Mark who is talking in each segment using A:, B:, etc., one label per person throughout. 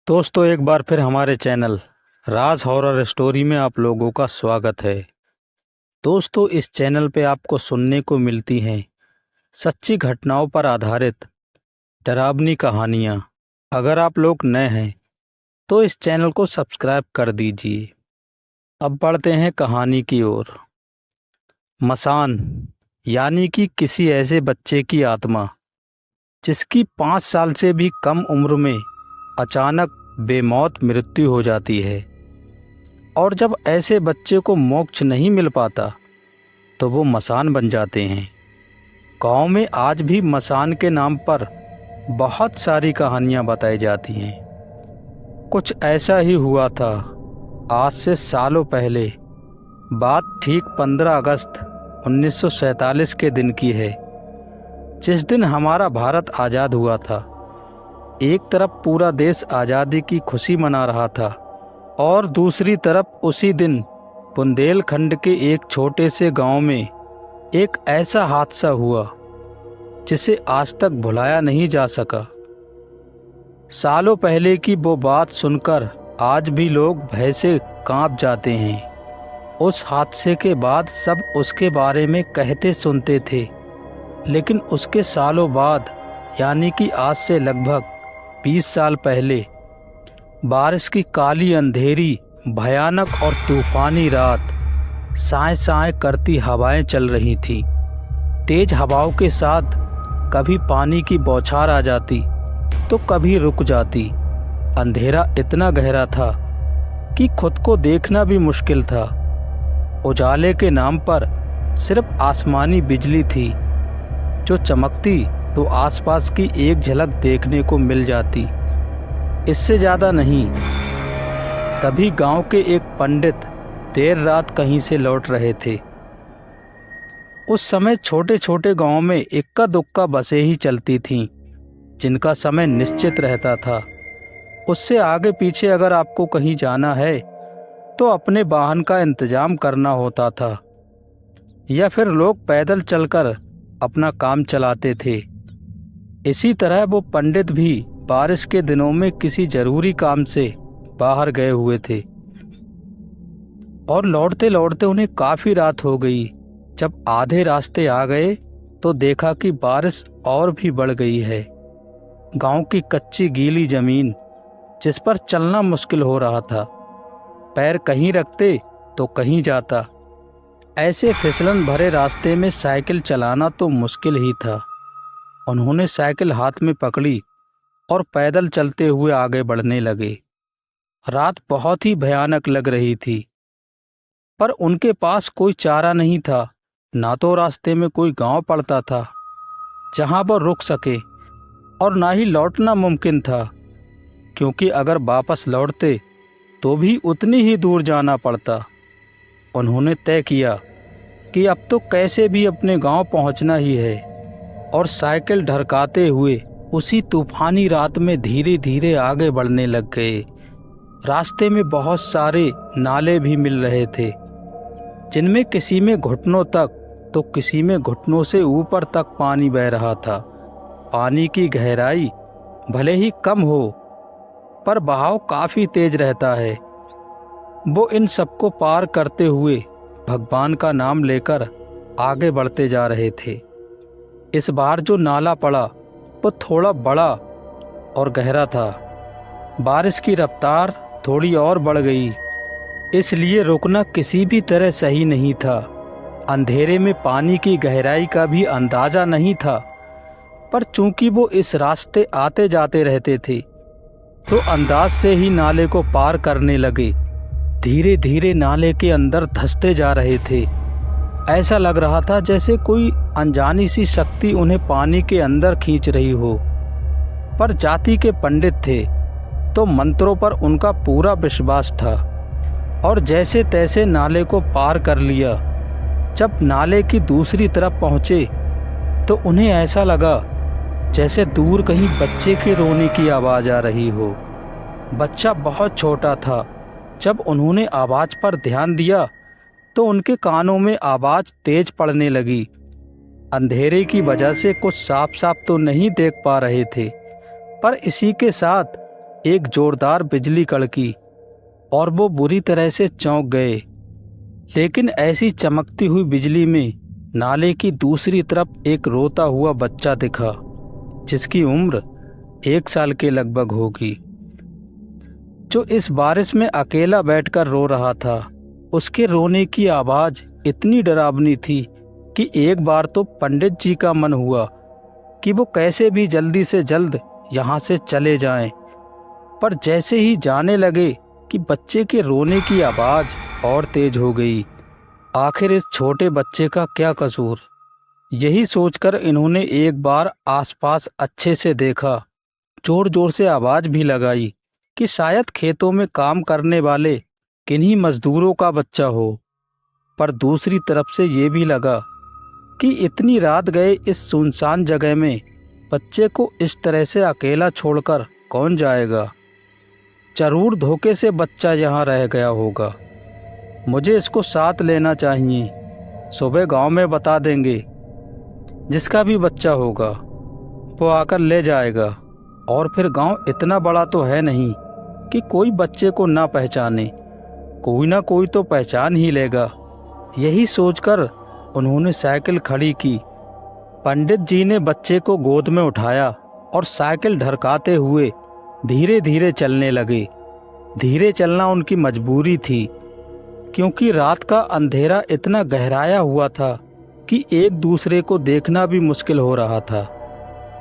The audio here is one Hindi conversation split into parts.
A: दोस्तों, एक बार फिर हमारे चैनल राज हॉरर स्टोरी में आप लोगों का स्वागत है। दोस्तों, इस चैनल पे आपको सुनने को मिलती हैं सच्ची घटनाओं पर आधारित डरावनी कहानियाँ। अगर आप लोग नए हैं तो इस चैनल को सब्सक्राइब कर दीजिए। अब बढ़ते हैं कहानी की ओर। मसान यानी कि किसी ऐसे बच्चे की आत्मा जिसकी 5 साल से भी कम उम्र में अचानक बेमौत मृत्यु हो जाती है। और जब ऐसे बच्चे को मोक्ष नहीं मिल पाता तो वो मसान बन जाते हैं। गांव में आज भी मसान के नाम पर बहुत सारी कहानियां बताई जाती हैं। कुछ ऐसा ही हुआ था आज से सालों पहले। बात ठीक 15 अगस्त 1947 के दिन की है, जिस दिन हमारा भारत आज़ाद हुआ था। एक तरफ पूरा देश आज़ादी की खुशी मना रहा था और दूसरी तरफ उसी दिन बुंदेलखंड के एक छोटे से गांव में एक ऐसा हादसा हुआ जिसे आज तक भुलाया नहीं जा सका। सालों पहले की वो बात सुनकर आज भी लोग भय से कांप जाते हैं। उस हादसे के बाद सब उसके बारे में कहते सुनते थे, लेकिन उसके सालों बाद यानी कि आज से लगभग 20 साल पहले बारिश की काली अंधेरी, भयानक और तूफानी रात, साए साए करती हवाएं चल रही थीं। तेज हवाओं के साथ कभी पानी की बौछार आ जाती तो कभी रुक जाती। अंधेरा इतना गहरा था कि खुद को देखना भी मुश्किल था। उजाले के नाम पर सिर्फ आसमानी बिजली थी जो चमकती तो आसपास की एक झलक देखने को मिल जाती, इससे ज़्यादा नहीं। तभी गांव के एक पंडित देर रात कहीं से लौट रहे थे। उस समय छोटे छोटे गांवों में इक्का दुक्का बसें ही चलती थीं, जिनका समय निश्चित रहता था। उससे आगे पीछे अगर आपको कहीं जाना है तो अपने वाहन का इंतजाम करना होता था, या फिर लोग पैदल चलकर अपना काम चलाते थे। इसी तरह वो पंडित भी बारिश के दिनों में किसी जरूरी काम से बाहर गए हुए थे और लौटते लौटते उन्हें काफ़ी रात हो गई। जब आधे रास्ते आ गए तो देखा कि बारिश और भी बढ़ गई है। गांव की कच्ची गीली जमीन जिस पर चलना मुश्किल हो रहा था, पैर कहीं रखते तो कहीं जाता। ऐसे फिसलन भरे रास्ते में साइकिल चलाना तो मुश्किल ही था। उन्होंने साइकिल हाथ में पकड़ी और पैदल चलते हुए आगे बढ़ने लगे। रात बहुत ही भयानक लग रही थी, पर उनके पास कोई चारा नहीं था। ना तो रास्ते में कोई गांव पड़ता था जहां वो रुक सके, और ना ही लौटना मुमकिन था, क्योंकि अगर वापस लौटते तो भी उतनी ही दूर जाना पड़ता। उन्होंने तय किया कि अब तो कैसे भी अपने गांव पहुंचना ही है, और साइकिल ढरकाते हुए उसी तूफानी रात में धीरे धीरे आगे बढ़ने लग गए। रास्ते में बहुत सारे नाले भी मिल रहे थे, जिनमें किसी में घुटनों तक तो किसी में घुटनों से ऊपर तक पानी बह रहा था। पानी की गहराई भले ही कम हो, पर बहाव काफ़ी तेज रहता है। वो इन सबको पार करते हुए भगवान का नाम लेकर आगे बढ़ते जा रहे थे। इस बार जो नाला पड़ा वो थोड़ा बड़ा और गहरा था। बारिश की रफ्तार थोड़ी और बढ़ गई, इसलिए रुकना किसी भी तरह सही नहीं था। अंधेरे में पानी की गहराई का भी अंदाज़ा नहीं था, पर चूंकि वो इस रास्ते आते जाते रहते थे तो अंदाज से ही नाले को पार करने लगे। धीरे धीरे नाले के अंदर धंसते जा रहे थे। ऐसा लग रहा था जैसे कोई अनजानी सी शक्ति उन्हें पानी के अंदर खींच रही हो। पर जाति के पंडित थे तो मंत्रों पर उनका पूरा विश्वास था, और जैसे तैसे नाले को पार कर लिया। जब नाले की दूसरी तरफ पहुँचे तो उन्हें ऐसा लगा जैसे दूर कहीं बच्चे के रोने की आवाज़ आ रही हो। बच्चा बहुत छोटा था। जब उन्होंने आवाज़ पर ध्यान दिया तो उनके कानों में आवाज़ तेज पड़ने लगी। अंधेरे की वजह से कुछ साफ साफ तो नहीं देख पा रहे थे, पर इसी के साथ एक जोरदार बिजली कड़की और वो बुरी तरह से चौंक गए। लेकिन ऐसी चमकती हुई बिजली में नाले की दूसरी तरफ एक रोता हुआ बच्चा दिखा, जिसकी उम्र 1 साल के लगभग होगी, जो इस बारिश में अकेला बैठकर रो रहा था। उसके रोने की आवाज़ इतनी डरावनी थी कि एक बार तो पंडित जी का मन हुआ कि वो कैसे भी जल्दी से जल्द यहाँ से चले जाएं। पर जैसे ही जाने लगे कि बच्चे के रोने की आवाज़ और तेज हो गई। आखिर इस छोटे बच्चे का क्या कसूर? यही सोचकर इन्होंने एक बार आसपास अच्छे से देखा, जोर जोर से आवाज़ भी लगाई कि शायद खेतों में काम करने वाले किन्हीं मजदूरों का बच्चा हो। पर दूसरी तरफ से ये भी लगा कि इतनी रात गए इस सुनसान जगह में बच्चे को इस तरह से अकेला छोड़कर कौन जाएगा। जरूर धोखे से बच्चा यहाँ रह गया होगा। मुझे इसको साथ लेना चाहिए। सुबह गांव में बता देंगे। जिसका भी बच्चा होगा वो आकर ले जाएगा। और फिर गांव इतना बड़ा तो है नहीं कि कोई बच्चे को ना पहचाने। कोई ना कोई तो पहचान ही लेगा। यही सोचकर उन्होंने साइकिल खड़ी की। पंडित जी ने बच्चे को गोद में उठाया और साइकिल ढरकाते हुए धीरे धीरे चलने लगे। धीरे चलना उनकी मजबूरी थी, क्योंकि रात का अंधेरा इतना गहराया हुआ था कि एक दूसरे को देखना भी मुश्किल हो रहा था।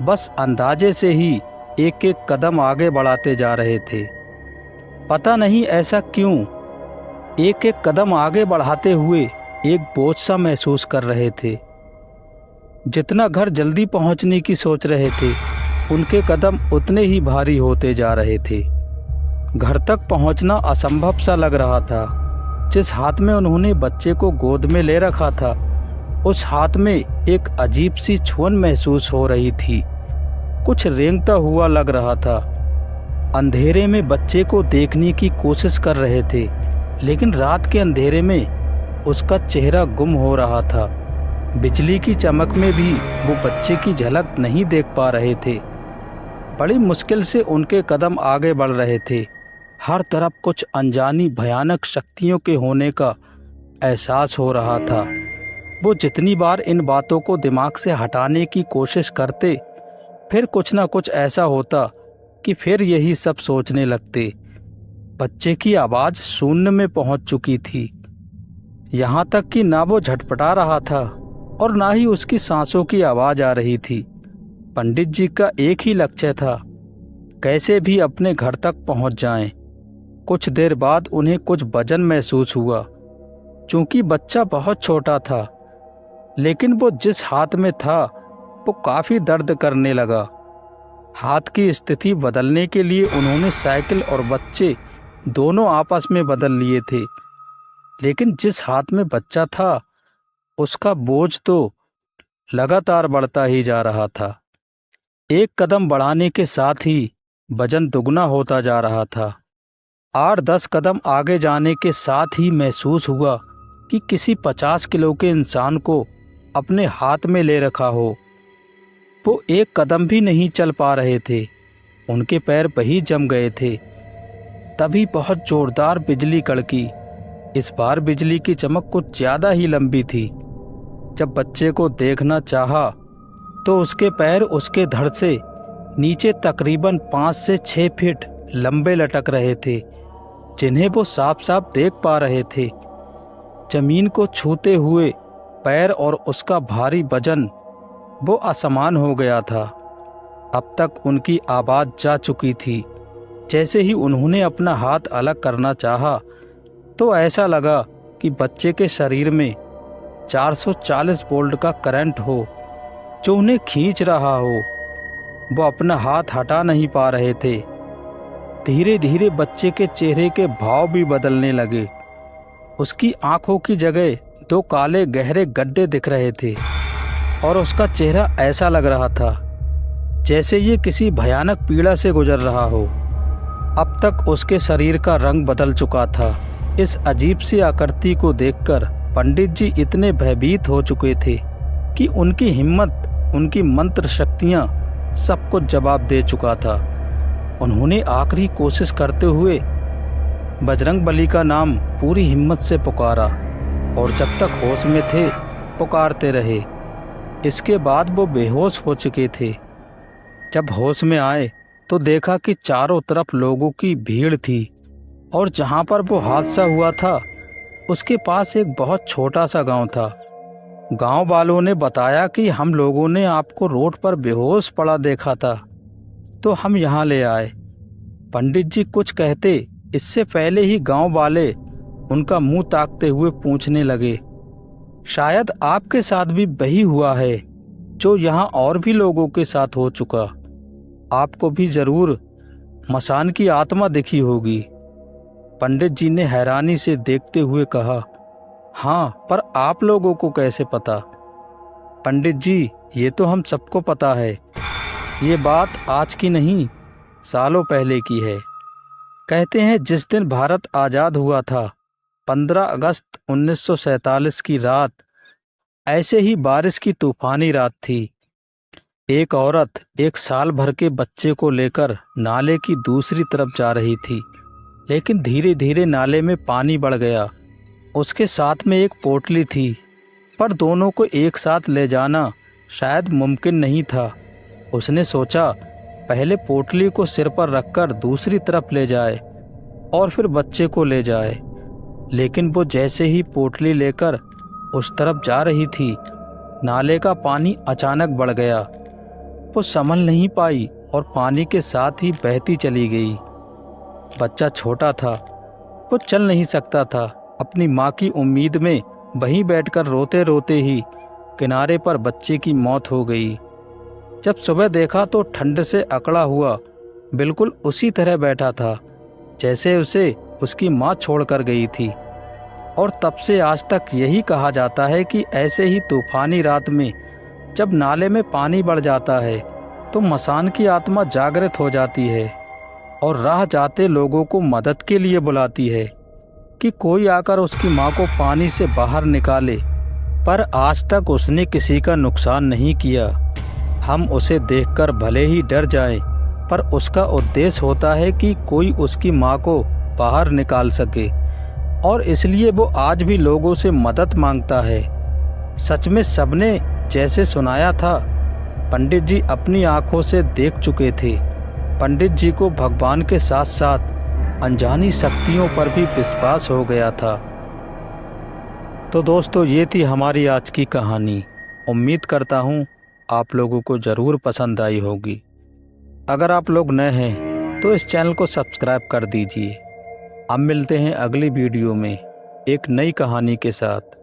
A: बस अंदाजे से ही एक एक कदम आगे बढ़ाते जा रहे थे। पता नहीं ऐसा क्यों एक एक कदम आगे बढ़ाते हुए एक बोझ सा महसूस कर रहे थे। जितना घर जल्दी पहुंचने की सोच रहे थे, उनके कदम उतने ही भारी होते जा रहे थे। घर तक पहुंचना असंभव सा लग रहा था। जिस हाथ में उन्होंने बच्चे को गोद में ले रखा था, उस हाथ में एक अजीब सी छुअन महसूस हो रही थी। कुछ रेंगता हुआ लग रहा था। अंधेरे में बच्चे को देखने की कोशिश कर रहे थे, लेकिन रात के अंधेरे में उसका चेहरा गुम हो रहा था। बिजली की चमक में भी वो बच्चे की झलक नहीं देख पा रहे थे। बड़ी मुश्किल से उनके कदम आगे बढ़ रहे थे। हर तरफ कुछ अनजानी भयानक शक्तियों के होने का एहसास हो रहा था। वो जितनी बार इन बातों को दिमाग से हटाने की कोशिश करते, फिर कुछ ना कुछ ऐसा होता कि फिर यही सब सोचने लगते। बच्चे की आवाज़ शून्य में पहुंच चुकी थी। यहाँ तक कि ना वो झटपटा रहा था और ना ही उसकी सांसों की आवाज़ आ रही थी। पंडित जी का एक ही लक्ष्य था, कैसे भी अपने घर तक पहुंच जाएं। कुछ देर बाद उन्हें कुछ वजन महसूस हुआ। चूंकि बच्चा बहुत छोटा था, लेकिन वो जिस हाथ में था वो काफ़ी दर्द करने लगा। हाथ की स्थिति बदलने के लिए उन्होंने साइकिल और बच्चे दोनों आपस में बदल लिए थे, लेकिन जिस हाथ में बच्चा था उसका बोझ तो लगातार बढ़ता ही जा रहा था। एक कदम बढ़ाने के साथ ही वजन दुगना होता जा रहा था। 8-10 कदम आगे जाने के साथ ही महसूस हुआ कि किसी 50 किलो के इंसान को अपने हाथ में ले रखा हो। वो एक कदम भी नहीं चल पा रहे थे, उनके पैर वहीं जम गए थे। तभी बहुत जोरदार बिजली कड़की। इस बार बिजली की चमक कुछ ज़्यादा ही लंबी थी। जब बच्चे को देखना चाहा तो उसके पैर उसके धड़ से नीचे तकरीबन 5 से 6 फीट लंबे लटक रहे थे, जिन्हें वो साफ साफ देख पा रहे थे। जमीन को छूते हुए पैर और उसका भारी वजन वो असमान हो गया था। अब तक उनकी आवाज़ जा चुकी थी। जैसे ही उन्होंने अपना हाथ अलग करना चाहा तो ऐसा लगा कि बच्चे के शरीर में 440 वोल्ट का करंट हो जो उन्हें खींच रहा हो। वो अपना हाथ हटा नहीं पा रहे थे। धीरे धीरे बच्चे के चेहरे के भाव भी बदलने लगे। उसकी आंखों की जगह 2 काले गहरे गड्ढे दिख रहे थे और उसका चेहरा ऐसा लग रहा था जैसे ये किसी भयानक पीड़ा से गुजर रहा हो। अब तक उसके शरीर का रंग बदल चुका था। इस अजीब सी आकृति को देखकर पंडित जी इतने भयभीत हो चुके थे कि उनकी हिम्मत, उनकी मंत्र शक्तियाँ सब कुछ जवाब दे चुका था। उन्होंने आखिरी कोशिश करते हुए बजरंगबली का नाम पूरी हिम्मत से पुकारा और जब तक होश में थे पुकारते रहे। इसके बाद वो बेहोश हो चुके थे। जब होश में आए तो देखा कि चारों तरफ लोगों की भीड़ थी और जहाँ पर वो हादसा हुआ था उसके पास एक बहुत छोटा सा गांव था। गांव वालों ने बताया कि हम लोगों ने आपको रोड पर बेहोश पड़ा देखा था, तो हम यहाँ ले आए। पंडित जी कुछ कहते इससे पहले ही गांव वाले उनका मुंह ताकते हुए पूछने लगे, शायद आपके साथ भी वही हुआ है जो यहाँ और भी लोगों के साथ हो चुका। आपको भी जरूर मसान की आत्मा दिखी होगी। पंडित जी ने हैरानी से देखते हुए कहा, हाँ, पर आप लोगों को कैसे पता? पंडित जी, ये तो हम सबको पता है। ये बात आज की नहीं, सालों पहले की है। कहते हैं जिस दिन भारत आज़ाद हुआ था, 15 अगस्त 1947 की रात, ऐसे ही बारिश की तूफानी रात थी। एक औरत एक साल भर के बच्चे को लेकर नाले की दूसरी तरफ जा रही थी, लेकिन धीरे धीरे नाले में पानी बढ़ गया। उसके साथ में एक पोटली थी, पर दोनों को एक साथ ले जाना शायद मुमकिन नहीं था। उसने सोचा पहले पोटली को सिर पर रखकर दूसरी तरफ ले जाए और फिर बच्चे को ले जाए। लेकिन वो जैसे ही पोटली लेकर उस तरफ जा रही थी, नाले का पानी अचानक बढ़ गया। वो संभल नहीं पाई और पानी के साथ ही बहती चली गई। बच्चा छोटा था, वो चल नहीं सकता था। अपनी माँ की उम्मीद में वहीं बैठकर रोते रोते ही किनारे पर बच्चे की मौत हो गई। जब सुबह देखा तो ठंड से अकड़ा हुआ बिल्कुल उसी तरह बैठा था जैसे उसे उसकी माँ छोड़कर गई थी। और तब से आज तक यही कहा जाता है कि ऐसे ही तूफानी रात में जब नाले में पानी बढ़ जाता है तो मसान की आत्मा जागृत हो जाती है और राह जाते लोगों को मदद के लिए बुलाती है कि कोई आकर उसकी माँ को पानी से बाहर निकाले। पर आज तक उसने किसी का नुकसान नहीं किया। हम उसे देखकर भले ही डर जाएं, पर उसका उद्देश्य होता है कि कोई उसकी माँ को बाहर निकाल सके, और इसलिए वो आज भी लोगों से मदद मांगता है। सच में सबने जैसे सुनाया था, पंडित जी अपनी आंखों से देख चुके थे। पंडित जी को भगवान के साथ साथ अनजानी शक्तियों पर भी विश्वास हो गया था। तो दोस्तों, ये थी हमारी आज की कहानी। उम्मीद करता हूँ आप लोगों को ज़रूर पसंद आई होगी। अगर आप लोग नए हैं तो इस चैनल को सब्सक्राइब कर दीजिए। अब मिलते हैं अगली वीडियो में एक नई कहानी के साथ।